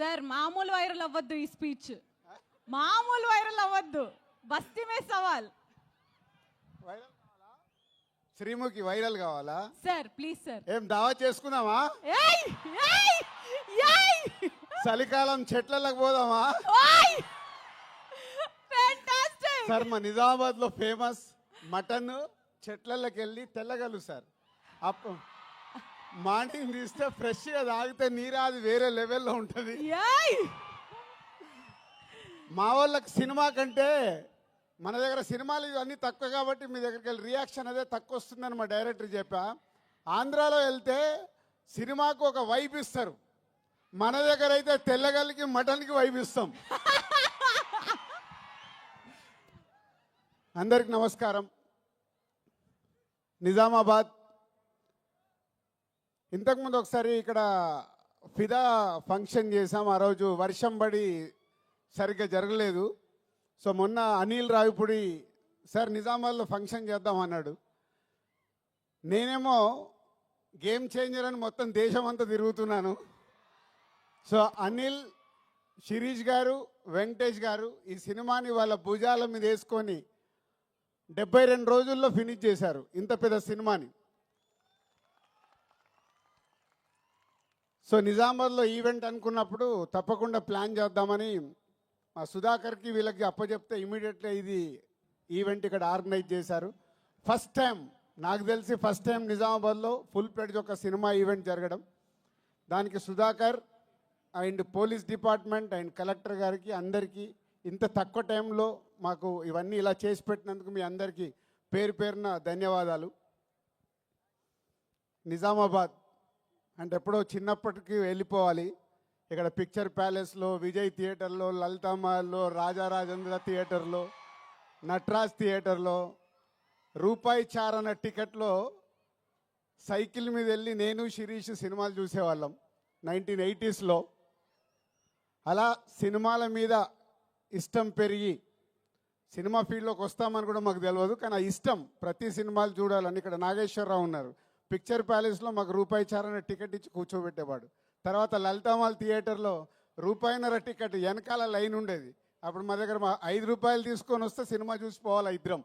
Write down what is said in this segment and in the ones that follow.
Sir మామూలు viral అవ్వద్దు ఈ స్పీచ్, మామూలు వైరల్ అవ్వద్దు. బస్తీ మే సవాల్. శ్రీముఖి వైరల్ కావాలా సార్? Please sir. ఏం దావా చేసుకుందామా? చలికాలం చెట్లకు పోదామా? సార్ మా నిజామాబాద్ లో ఫేమస్ మటన్ చెట్లకి వెళ్ళి తెల్లగలు సార్. అప్పు మార్నింగ్ తీస్తే ఫ్రెష్ గా తాగితే నీరాది వేరే లెవెల్లో ఉంటుంది. మా వాళ్ళకి సినిమా కంటే మన దగ్గర సినిమాలు ఇవన్నీ తక్కువ కాబట్టి మీ దగ్గరికి వెళ్ళి రియాక్షన్ అదే తక్కువ వస్తుందని మా డైరెక్టర్ చెప్పా. ఆంధ్రాలో వెళ్తే సినిమాకు ఒక వైబ్ ఇస్తారు, మన దగ్గర అయితే తెల్లగల్లికి మటన్కి వైబ్ ఇస్తాం. అందరికి నమస్కారం. నిజామాబాద్ ఇంతకుముందు ఒకసారి ఇక్కడ ఫిదా ఫంక్షన్ చేసాం. ఆ రోజు వర్షం పడి సరిగ్గా జరగలేదు. సో మొన్న అనిల్ రావిపూడి సార్ నిజామాబాద్లో ఫంక్షన్ చేద్దాం అన్నాడు. నేనేమో గేమ్ చేంజర్ అని మొత్తం దేశం అంతా తిరుగుతున్నాను. సో అనిల్, శిరీష్ గారు, వెంకటేష్ గారు ఈ సినిమాని వాళ్ళ భుజాల మీద వేసుకొని 72 రోజుల్లో ఫినిష్ చేశారు ఇంత పెద్ద సినిమాని. సో నిజామాబాద్లో ఈవెంట్ అనుకున్నప్పుడు తప్పకుండా ప్లాన్ చేద్దామని మా సుధాకర్కి వీళ్ళకి అప్పచెప్తే ఇమీడియట్గా ఇది ఈవెంట్ ఇక్కడ ఆర్గనైజ్ చేశారు. ఫస్ట్ టైం నాకు తెలిసి నిజామాబాద్లో ఫుల్ ప్లెడ్జ్ ఒక సినిమా ఈవెంట్ జరగడం. దానికి Sudhakar and police department and collector గారికి అందరికీ ఇంత తక్కువ టైంలో మాకు ఇవన్నీ ఇలా చేసి పెట్టినందుకు మీ అందరికీ పేరు పేరున ధన్యవాదాలు. నిజామాబాద్ అంటే ఎప్పుడో చిన్నప్పటికి వెళ్ళిపోవాలి. ఇక్కడ పిక్చర్ ప్యాలెస్లో, విజయ్ థియేటర్లో, లలితామహల్లో, రాజారాజేంద్ర థియేటర్లో, నటరాజ్ థియేటర్లో రూపాయి చారణ టికెట్లో సైకిల్ మీద వెళ్ళి నేను శిరీష్ సినిమాలు చూసేవాళ్ళం 1980sలో. అలా సినిమాల మీద ఇష్టం పెరిగి సినిమా ఫీల్డ్లోకి వస్తామని కూడా మాకు తెలియదు, కానీ ఆ ఇష్టం ప్రతి సినిమాలు చూడాలని. ఇక్కడ నాగేశ్వరరావు ఉన్నారు, పిక్చర్ ప్యాలెస్లో మాకు రూపాయి చారణ టికెట్ ఇచ్చి కూర్చోబెట్టేవాడు. తర్వాత లలితామాల్ థియేటర్లో రూపాయిన్నర టికెట్ వెనకాల లైన్ ఉండేది. అప్పుడు మా దగ్గర 5 రూపాయలు తీసుకొని వస్తే సినిమా చూసిపోవాలి ఇద్దరం.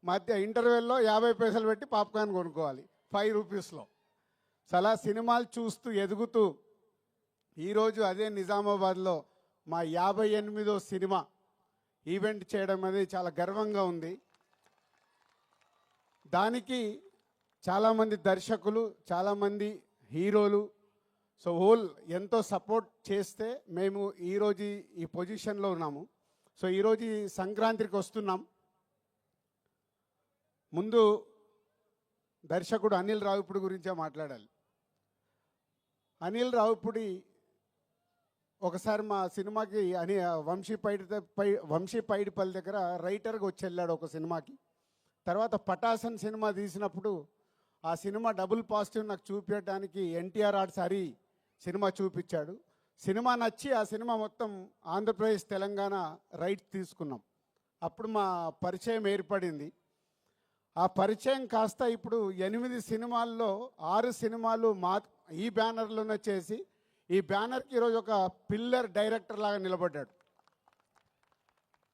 మధ్య ఇంటర్వెల్లో 50 పైసలు పెట్టి పాప్కార్న్ కొనుక్కోవాలి 5 రూపీస్లో. అలా సినిమాలు చూస్తూ ఎదుగుతూ ఈరోజు అదే నిజామాబాద్లో మా 58వ సినిమా ఈవెంట్ చేయడం అనేది చాలా గర్వంగా ఉంది. దానికి చాలామంది దర్శకులు, చాలామంది హీరోలు, సో హోల్ ఎంతో సపోర్ట్ చేస్తే మేము ఈరోజు ఈ పొజిషన్లో ఉన్నాము. సో ఈరోజు సంక్రాంతికి వస్తున్నాం. ముందు దర్శకుడు అనిల్ రావిపూడి గురించే మాట్లాడాలి. అనిల్ రావిపూడి ఒకసారి మా సినిమాకి వంశీ పైడిపల్లి దగ్గర రైటర్గా వచ్చి వెళ్ళాడు ఒక సినిమాకి. తర్వాత పటాసన్ సినిమా తీసినప్పుడు ఆ సినిమా డబుల్ పాజిటివ్ నాకు చూపించడానికి ఎన్టీఆర్ ఆర్ట్స్ హరి సినిమా చూపించాడు. సినిమా నచ్చి ఆ సినిమా మొత్తం ఆంధ్రప్రదేశ్, తెలంగాణ రైట్స్ తీసుకున్నాం. అప్పుడు మా పరిచయం ఏర్పడింది. ఆ పరిచయం కాస్త ఇప్పుడు 8 సినిమాల్లో 6 సినిమాలు ఈ బ్యానర్లోనే చేసి ఈ బ్యానర్కి ఈరోజు ఒక పిల్లర్ డైరెక్టర్ లాగా నిలబడ్డాడు.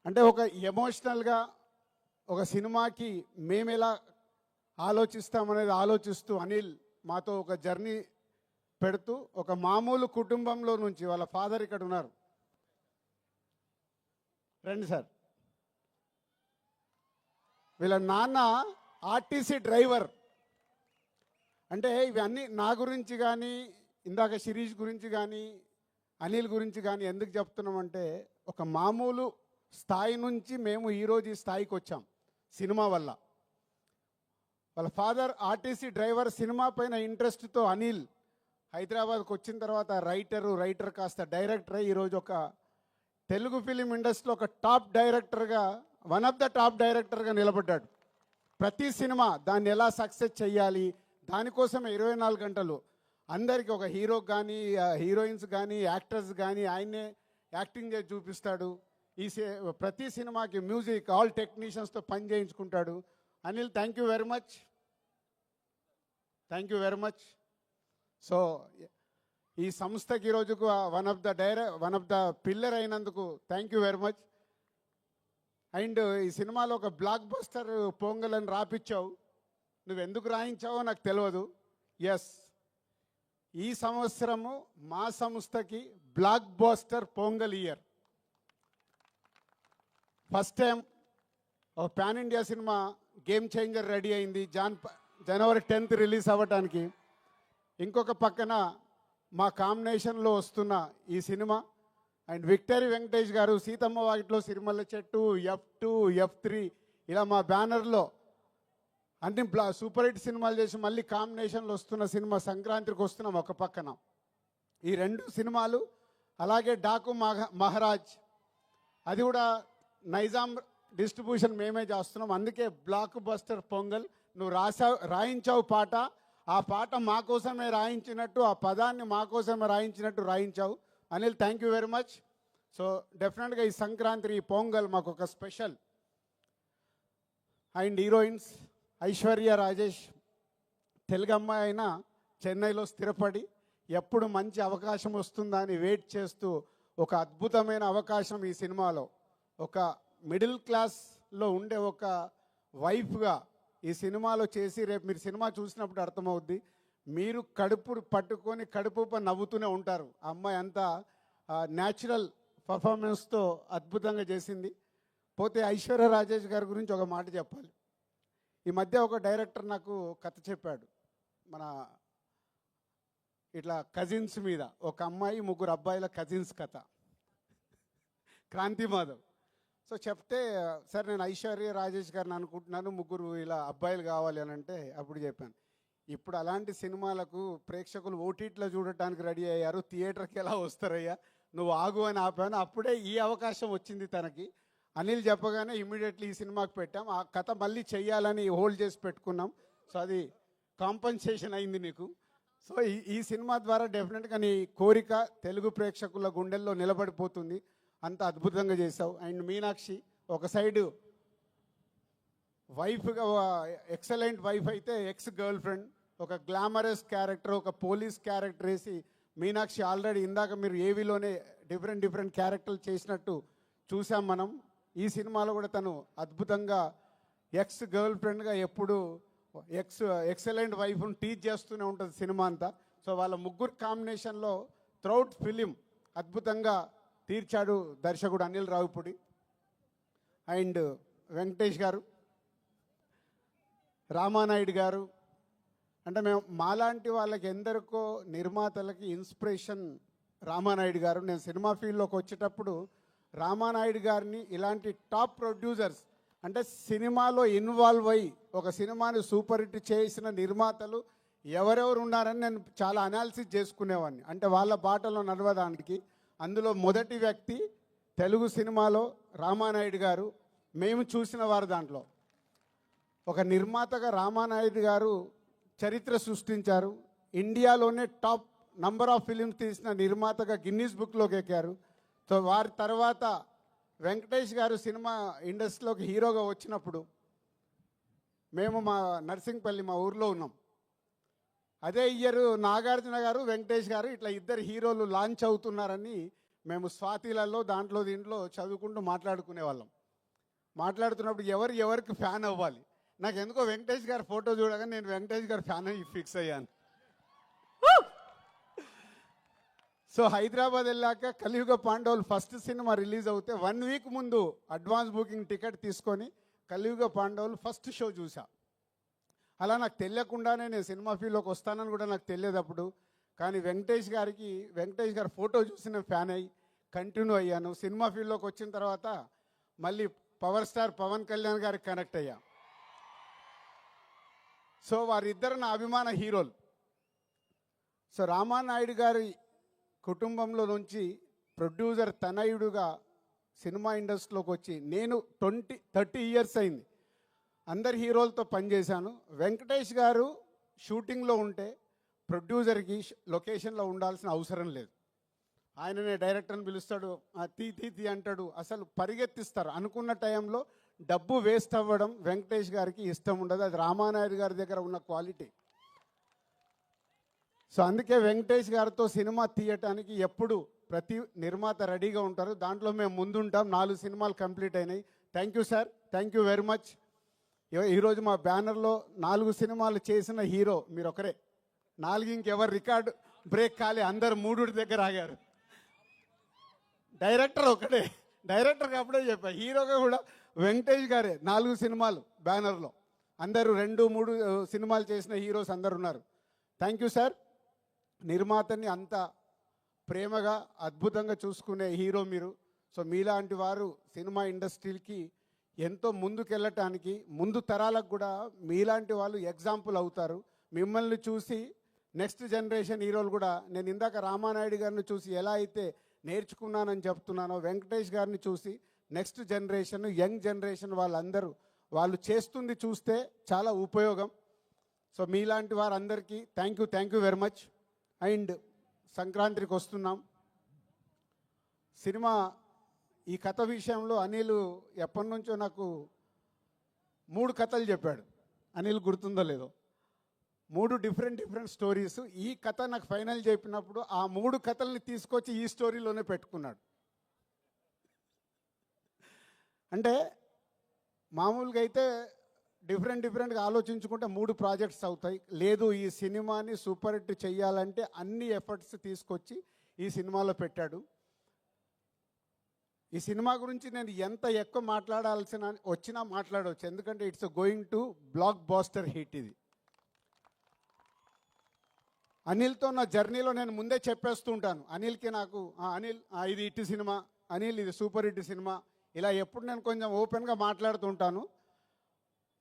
అంటే ఒక ఎమోషనల్గా ఒక సినిమాకి మేము ఎలా ఆలోచిస్తామనేది ఆలోచిస్తూ అనిల్ మాతో ఒక జర్నీ పెడుతూ ఒక మామూలు కుటుంబంలో నుంచి, వాళ్ళ ఫాదర్ ఇక్కడ ఉన్నారు, రండి సార్, వీళ్ళ నాన్న ఆర్టీసీ డ్రైవర్. అంటే ఇవన్నీ నా గురించి కానీ, ఇందాక శిరీష్ గురించి కానీ, అనిల్ గురించి కానీ ఎందుకు చెప్తున్నామంటే ఒక మామూలు స్థాయి నుంచి మేము ఈరోజు ఈ స్థాయికి వచ్చాం సినిమా వల్ల. వాళ్ళ ఫాదర్ ఆర్టీసీ డ్రైవర్. సినిమా పైన ఇంట్రెస్ట్తో అనిల్ హైదరాబాద్కి వచ్చిన తర్వాత రైటర్ కాస్త డైరెక్టర్ అయ్యి ఈరోజు ఒక తెలుగు ఫిలిం ఇండస్ట్రీలో ఒక టాప్ డైరెక్టర్గా, వన్ ఆఫ్ ద టాప్ డైరెక్టర్గా నిలబడ్డాడు. ప్రతి సినిమా దాన్ని ఎలా సక్సెస్ చేయాలి, దానికోసమే 24 గంటలు అందరికీ, ఒక హీరోకి కానీ, హీరోయిన్స్ కానీ, యాక్టర్స్ కానీ ఆయన్నే యాక్టింగ్ చేసి చూపిస్తాడు. ప్రతి సినిమాకి మ్యూజిక్ ఆల్ టెక్నీషియన్స్తో పని చేయించుకుంటాడు. Anil, thank you very much. So ఈ సంస్థకి ఈరోజుకు వన్ ఆఫ్ ద పిల్లర్ అయినందుకు thank you very much. And ఈ సినిమాలో ఒక బ్లాక్ బస్టర్ పొంగల్ అని రాపిచ్చావు. నువ్వు ఎందుకు రాయించావో నాకు తెలియదు. ఎస్, ఈ సంవత్సరము మా సంస్థకి blockbuster Pongal year. First time ఒక pan India cinema game changer ready అయింది జనవరి 10th రిలీజ్ అవ్వటానికి. ఇంకొక పక్కన మా కాంబినేషన్లో వస్తున్న ఈ సినిమా అండ్ విక్టరీ వెంకటేష్ గారు సీతమ్మ వాకిట్లో సిరిమల్ల చెట్టు, F2, F3 ఇలా మా బ్యానర్లో అన్ని సూపర్ హిట్ సినిమాలు చేసి మళ్ళీ కాంబినేషన్లో వస్తున్న సినిమా సంక్రాంతికి వస్తున్నాం ఒక పక్కన. ఈ 2 సినిమాలు అలాగే డాకు మహారాజ్ అది కూడా నైజాం డిస్ట్రిబ్యూషన్ మేమే చేస్తున్నాం. అందుకే బ్లాక్ బస్టర్ పొంగల్. నువ్వు రాయించావు పాట, ఆ పాట మా కోసమే రాయించినట్టు, ఆ పదాన్ని మా కోసమే రాయించావు. Anil, thank you very much. So డెఫినెట్గా ఈ సంక్రాంతి ఈ పొంగల్ మాకు ఒక special. And heroines Aishwarya Rajesh Telugu అమ్మాయి అయినా చెన్నైలో స్థిరపడి ఎప్పుడు మంచి అవకాశం వస్తుందా అని వెయిట్ చేస్తూ ఒక అద్భుతమైన అవకాశం ఈ సినిమాలో ఒక మిడిల్ క్లాస్లో ఉండే ఒక వైఫ్గా ఈ సినిమాలో చేసి రేపు మీరు సినిమా చూసినప్పుడు అర్థమవుద్ది. మీరు కడుపు పట్టుకొని కడుపు నవ్వుతూనే ఉంటారు. ఆ అమ్మాయి అంతా న్యాచురల్ పర్ఫార్మెన్స్తో అద్భుతంగా చేసింది. పోతే ఐశ్వర్య రాజేష్ గారి గురించి ఒక మాట చెప్పాలి. ఈ మధ్య ఒక డైరెక్టర్ నాకు కథ చెప్పాడు. మన ఇట్లా కజిన్స్ మీద ఒక అమ్మాయి 3 అబ్బాయిల కజిన్స్ కథ, క్రాంతి మాధవ్. సో చెప్తే సార్ నేను ఐశ్వర్య రాజేష్ గారిని అనుకుంటున్నాను, 3 ఇలా అబ్బాయిలు కావాలి అని అంటే అప్పుడు చెప్పాను, ఇప్పుడు అలాంటి సినిమాలకు ప్రేక్షకులు ఓటీటీలో చూడటానికి రెడీ అయ్యారు, థియేటర్కి ఎలా వస్తారయ్యా, నువ్వు ఆగు అని ఆపాను. అప్పుడే ఈ అవకాశం వచ్చింది తనకి. అనిల్ చెప్పగానే ఇమీడియట్లీ ఈ సినిమాకి పెట్టాం. ఆ కథ మళ్ళీ చెయ్యాలని హోల్డ్ చేసి పెట్టుకున్నాం. సో అది కాంపన్సేషన్ అయింది నీకు. సో ఈ సినిమా ద్వారా డెఫినెట్గా నీ కోరిక తెలుగు ప్రేక్షకుల గుండెల్లో నిలబడిపోతుంది. అంత అద్భుతంగా చేసావు. అండ్ మీనాక్షి ఒక సైడు వైఫ్గా ఎక్సలెంట్ వైఫ్ అయితే ఎక్స్ గర్ల్ ఫ్రెండ్, ఒక గ్లామరస్ క్యారెక్టర్, ఒక పోలీస్ క్యారెక్టర్ వేసి మీనాక్షి ఆల్రెడీ ఇందాక మీరు ఏవీలోనే డిఫరెంట్ క్యారెక్టర్లు చేసినట్టు చూసాం మనం. ఈ సినిమాలో కూడా తను అద్భుతంగా ఎక్స్ గర్ల్ ఫ్రెండ్గా ఎప్పుడు ఎక్సలెంట్ వైఫ్ను టీచ్ చేస్తూనే ఉంటుంది సినిమా అంతా. సో వాళ్ళ 3 కాంబినేషన్లో త్రౌట్ ఫిలిం అద్భుతంగా తీర్చాడు దర్శకుడు అనిల్ రావిపూడి. అండ్ వెంకటేష్ గారు, రామానాయుడు గారు, అంటే మేము మాలాంటి వాళ్ళకి ఎందరికో నిర్మాతలకి ఇన్స్పిరేషన్ రామానాయుడు గారు. నేను సినిమా ఫీల్డ్లోకి వచ్చేటప్పుడు రామానాయుడు గారిని ఇలాంటి టాప్ ప్రొడ్యూసర్స్ అంటే సినిమాలో ఇన్వాల్వ్ అయ్యి ఒక సినిమాని సూపర్ హిట్ చేసిన నిర్మాతలు ఎవరెవరు ఉన్నారని నేను చాలా అనాలిసిస్ చేసుకునేవాడిని, అంటే వాళ్ళ బాటలో నడవడానికి. అందులో మొదటి వ్యక్తి తెలుగు సినిమాలో రామానాయుడు గారు. మేము చూసిన వారు దాంట్లో ఒక నిర్మాతగా రామానాయుడు గారు చరిత్ర సృష్టించారు. ఇండియాలోనే టాప్ నంబర్ ఆఫ్ ఫిలిమ్స్ తీసిన నిర్మాతగా గిన్నీస్ బుక్లోకి ఎక్కారు. సో వారి తర్వాత వెంకటేష్ గారు సినిమా ఇండస్ట్రీలోకి హీరోగా వచ్చినప్పుడు మేము మా నర్సింగ్పల్లి మా ఊర్లో ఉన్నాం. అదే ఇయర్ నాగార్జున గారు వెంకటేష్ గారు ఇట్లా 2 హీరోలు లాంచ్ అవుతున్నారని మేము స్వాతిలలో దీంట్లో చదువుకుంటూ మాట్లాడుకునేవాళ్ళం. మాట్లాడుతున్నప్పుడు ఎవరికి ఫ్యాన్ అవ్వాలి, నాకు ఎందుకో వెంకటేష్ గారి ఫోటో చూడగానే నేను వెంకటేష్ గారి ఫ్యాన్ అయ్యి ఫిక్స్ అయ్యాను. సో హైదరాబాద్ వెళ్ళాక కలియుగ పాండవులు ఫస్ట్ సినిమా రిలీజ్ అవుతే 1 వీక్ ముందు అడ్వాన్స్ బుకింగ్ టికెట్ తీసుకొని కలియుగ పాండవులు ఫస్ట్ షో చూసా. అలా నాకు తెలియకుండానే నేను సినిమా ఫీల్డ్లోకి వస్తానని కూడా నాకు తెలియదు అప్పుడు. కానీ వెంకటేష్ గారి ఫోటో చూసి నేను ఫ్యాన్ అయ్యి కంటిన్యూ అయ్యాను. సినిమా ఫీల్డ్లోకి వచ్చిన తర్వాత మళ్ళీ పవర్ స్టార్ పవన్ కళ్యాణ్ గారికి కనెక్ట్ అయ్యా. సో వారిద్దరు నా అభిమాన హీరోలు. సో రామానాయుడు గారి కుటుంబంలో నుంచి ప్రొడ్యూసర్ తనయుడుగా సినిమా ఇండస్ట్రీలోకి వచ్చి నేను 30 ఇయర్స్ అయింది. అందరు హీరోలతో పనిచేశాను. వెంకటేష్ గారు షూటింగ్లో ఉంటే ప్రొడ్యూసర్కి లొకేషన్లో ఉండాల్సిన అవసరం లేదు. ఆయననే డైరెక్టర్ని పిలుస్తాడు, తీ అంటాడు, అసలు పరిగెత్తిస్తారు. అనుకున్న టైంలో డబ్బు వేస్ట్ అవ్వడం వెంకటేష్ గారికి ఇష్టం ఉండదు. అది రామానాయుడు గారి దగ్గర ఉన్న క్వాలిటీ. సో అందుకే వెంకటేష్ గారితో సినిమా తీయటానికి ఎప్పుడు ప్రతి నిర్మాత రెడీగా ఉంటారు. దాంట్లో మేము ముందుంటాం. 4 సినిమాలు కంప్లీట్ అయినాయి. Thank you sir, thank you very much. ఈరోజు మా బ్యానర్లో 4 సినిమాలు చేసిన హీరో మీరు ఒకరే. 4 ఇంకెవరు రికార్డు బ్రేక్ కాలే, అందరు 3 దగ్గర ఆగారు. డైరెక్టర్ ఒకటే, డైరెక్టర్కి అప్పుడే చెప్పా, హీరోగా కూడా వెంకటేష్ గారే. 4 సినిమాలు బ్యానర్లో, అందరూ 2, 3 సినిమాలు చేసిన హీరోస్ అందరు ఉన్నారు. Thank you sir. నిర్మాతని అంత ప్రేమగా అద్భుతంగా చూసుకునే హీరో మీరు. సో మీలాంటి వారు సినిమా ఇండస్ట్రీకి ఎంతో ముందుకెళ్ళటానికి, ముందు తరాలకు కూడా మీలాంటి వాళ్ళు ఎగ్జాంపుల్ అవుతారు. మిమ్మల్ని చూసి నెక్స్ట్ జనరేషన్ హీరోలు కూడా, నేను ఇందాక రామానాయుడు గారిని చూసి ఎలా అయితే నేర్చుకున్నానని చెప్తున్నానో, వెంకటేష్ గారిని చూసి నెక్స్ట్ జనరేషన్, యంగ్ జనరేషన్ వాళ్ళందరూ వాళ్ళు చేస్తుంది చూస్తే చాలా ఉపయోగం. సో మీలాంటి వారందరికీ thank you very much. And సంక్రాంతికి వస్తున్నాం. సినిమా ఈ కథ విషయంలో అనిల్ ఎప్పటి నుంచో నాకు 3 కథలు చెప్పాడు. అనిల్ గుర్తుందో లేదో, 3 డిఫరెంట్ స్టోరీస్. ఈ కథ నాకు ఫైనల్ చెప్పినప్పుడు ఆ 3 కథల్ని తీసుకొచ్చి ఈ స్టోరీలోనే పెట్టుకున్నాడు. అంటే మామూలుగా అయితే డిఫరెంట్గా ఆలోచించుకుంటే 3 ప్రాజెక్ట్స్ అవుతాయి. లేదు, ఈ సినిమాని సూపర్ హిట్ చెయ్యాలంటే అన్ని ఎఫర్ట్స్ తీసుకొచ్చి ఈ సినిమాలో పెట్టాడు. ఈ సినిమా గురించి నేను ఎంత ఎక్కువ మాట్లాడాల్సిన వచ్చినా మాట్లాడవచ్చు, ఎందుకంటే it's going to blockbuster hit. ఇది అనిల్తో నా జర్నీలో నేను ముందే చెప్పేస్తూ ఉంటాను. అనిల్కి నాకు అనిల్ ఇది హిట్ సినిమా, అనిల్ ఇది సూపర్ హిట్ సినిమా, ఇలా ఎప్పుడు నేను కొంచెం ఓపెన్గా మాట్లాడుతుంటాను.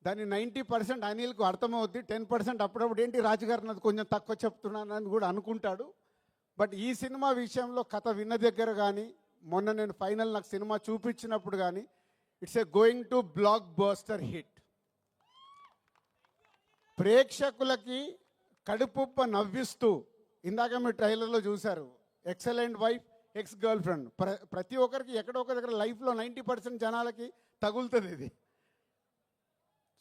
దాన్ని 90% అనిల్కు అర్థమవుద్ది. 10% అప్పుడప్పుడు ఏంటి రాజుగారు నాది కొంచెం తక్కువ చెప్తున్నానని కూడా అనుకుంటాడు. బట్ ఈ సినిమా విషయంలో కథ విన్న దగ్గర కానీ, మొన్న నేను ఫైనల్ నాకు సినిమా చూపించినప్పుడు కానీ, it's a going to block buster hit. ప్రేక్షకులకి కడుపుప్ప నవ్విస్తూ, ఇందాక మీరు ట్రైలర్లో చూశారు, excellent wife, ex girl friend. ప్రతి ఒక్కరికి ఎక్కడో ఒక దగ్గర లైఫ్లో 90% జనాలకి తగులుతుంది ఇది.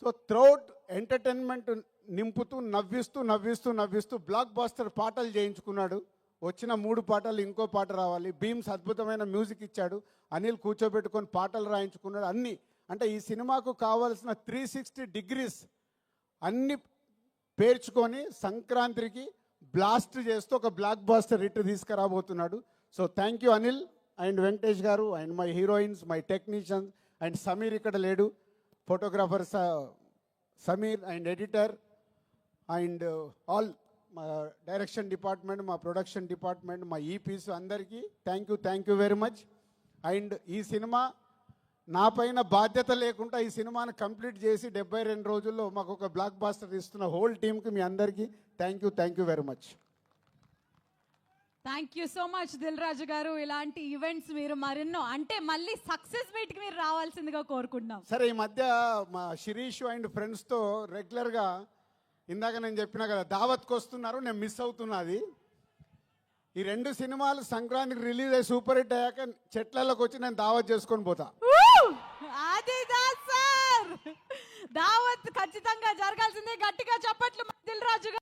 సో త్రౌట్ ఎంటర్టైన్మెంట్ నింపుతూ నవ్విస్తూ బ్లాక్ బాస్టర్ పాటలు చేయించుకున్నాడు. వచ్చిన 3 పాటలు ఇంకో పాట రావాలి. బీమ్స్ అద్భుతమైన మ్యూజిక్ ఇచ్చాడు. అనిల్ కూర్చోబెట్టుకొని పాటలు రాయించుకున్నాడు. అన్నీ అంటే ఈ సినిమాకు కావాల్సిన 360 డిగ్రీస్ అన్ని పేర్చుకొని సంక్రాంతికి బ్లాస్ట్ చేస్తూ ఒక బ్లాక్ బాస్టర్ హిట్ తీసుకురాబోతున్నాడు. So thank you Anil and Venkatesh garu and my heroines, my technicians and Sameer ఇక్కడ లేడు, photographer Sameer and editor and all మా డైరెక్షన్ డిపార్ట్మెంట్, మా ప్రొడక్షన్ డిపార్ట్మెంట్, మా ఈపీస్ అందరికీ thank you very much. And ఈ సినిమా నా పైన బాధ్యత లేకుండా ఈ సినిమాని కంప్లీట్ చేసి 72 రోజుల్లో మాకు ఒక బ్లాక్ బాస్టర్ ఇస్తున్న హోల్ టీమ్కి మీ అందరికీ thank you very much. Thank you so much Dil Raju garu. ఇలాంటి ఈవెంట్స్ మీరు మరెన్నో, అంటే మళ్ళీ సక్సెస్ మీట్కి మీరు రావాల్సిందిగా కోరుకుంటున్నాం. సరే, ఈ మధ్య మా శిరీష్ అండ్ ఫ్రెండ్స్తో రెగ్యులర్గా, ఇందాక నేను చెప్పినా కదా, దావత్కి వస్తున్నారు, నేను మిస్ అవుతున్నది. ఈ 2 సినిమాలు సంక్రాంతికి రిలీజ్ అయ్యి సూపర్ హిట్ అయ్యాక చెట్లలోకి వచ్చి నేను దావత్ చేసుకొని పోతా. అది సార్, దావత్ ఖచ్చితంగా జరగాల్సిందే. గట్టిగా చప్పట్లు దిల్ రాజు గారు.